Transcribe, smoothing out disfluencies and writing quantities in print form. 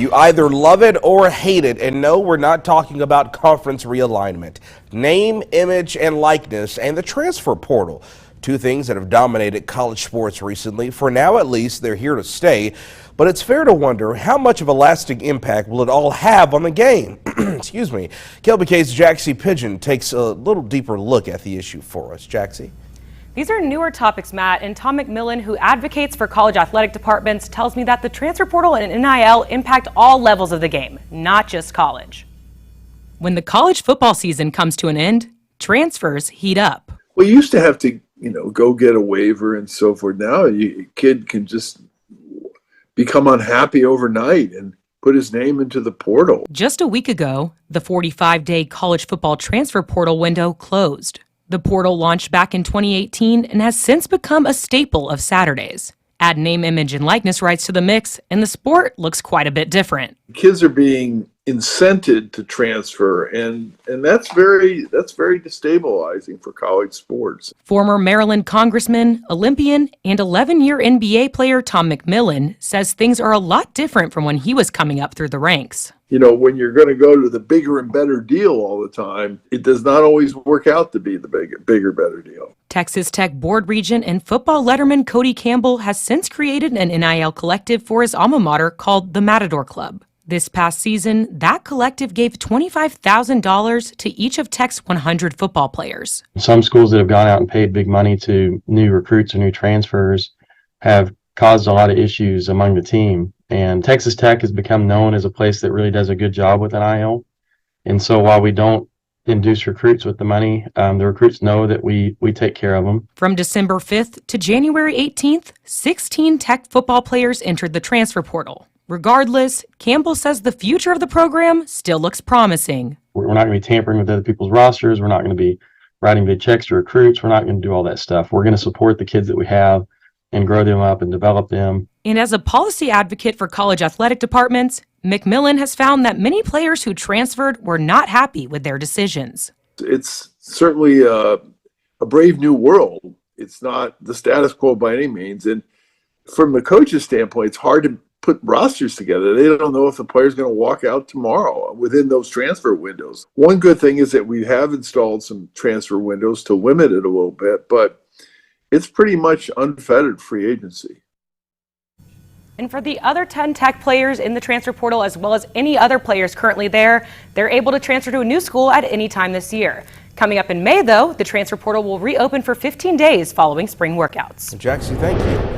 You either love it or hate it, and no, we're not talking about conference realignment. Name, image, and likeness, and the transfer portal. Two things that have dominated college sports recently. For now, at least, they're here to stay. But it's fair to wonder how much of a lasting impact will it all have on the game? Excuse me. KLBK's Jaxie Pigeon takes a little deeper look at the issue for us. Jaxie? These are newer topics, Matt, and Tom McMillan, who advocates for college athletic departments, tells me that the transfer portal and NIL impact all levels of the game, not just college. When the college football season comes to an end, transfers heat up. We used to have to, go get a waiver and so forth. Now a kid can just become unhappy overnight and put his name into the portal. Just a week ago, the 45-day college football transfer portal window closed. The portal launched back in 2018 and has since become a staple of Saturdays. Add name, image, and likeness rights to the mix, and the sport looks quite a bit different. Kids are being incented to transfer, and that's very destabilizing for college sports. Former Maryland Congressman, Olympian, and 11-year NBA player Tom McMillan says things are a lot different from when he was coming up through the ranks. When you're going to go to the bigger and better deal all the time, it does not always work out to be the bigger, better deal. Texas Tech board regent and football letterman Cody Campbell has since created an NIL collective for his alma mater called the Matador Club. This past season, that collective gave $25,000 to each of Tech's 100 football players. Some schools that have gone out and paid big money to new recruits or new transfers have caused a lot of issues among the team. And Texas Tech has become known as a place that really does a good job with NIL. And so while we don't induce recruits with the money, the recruits know that we take care of them. From December 5th to January 18th, 16 Tech football players entered the transfer portal. Regardless, Campbell says the future of the program still looks promising. We're not going to be tampering with other people's rosters. We're not going to be writing big checks to recruits. We're not going to do all that stuff. We're going to support the kids that we have and grow them up and develop them. And as a policy advocate for college athletic departments, McMillan has found that many players who transferred were not happy with their decisions. It's certainly a brave new world. It's not the status quo by any means. And from the coach's standpoint, it's hard to put rosters together. They don't know if the player's going to walk out tomorrow within those transfer windows. One good thing is that we have installed some transfer windows to limit it a little bit, but it's pretty much unfettered free agency. And for the other 10 Tech players in the transfer portal, as well as any other players currently there, they're able to transfer to a new school at any time this year. Coming up in May, though, the transfer portal will reopen for 15 days following spring workouts. Jaxie, thank you.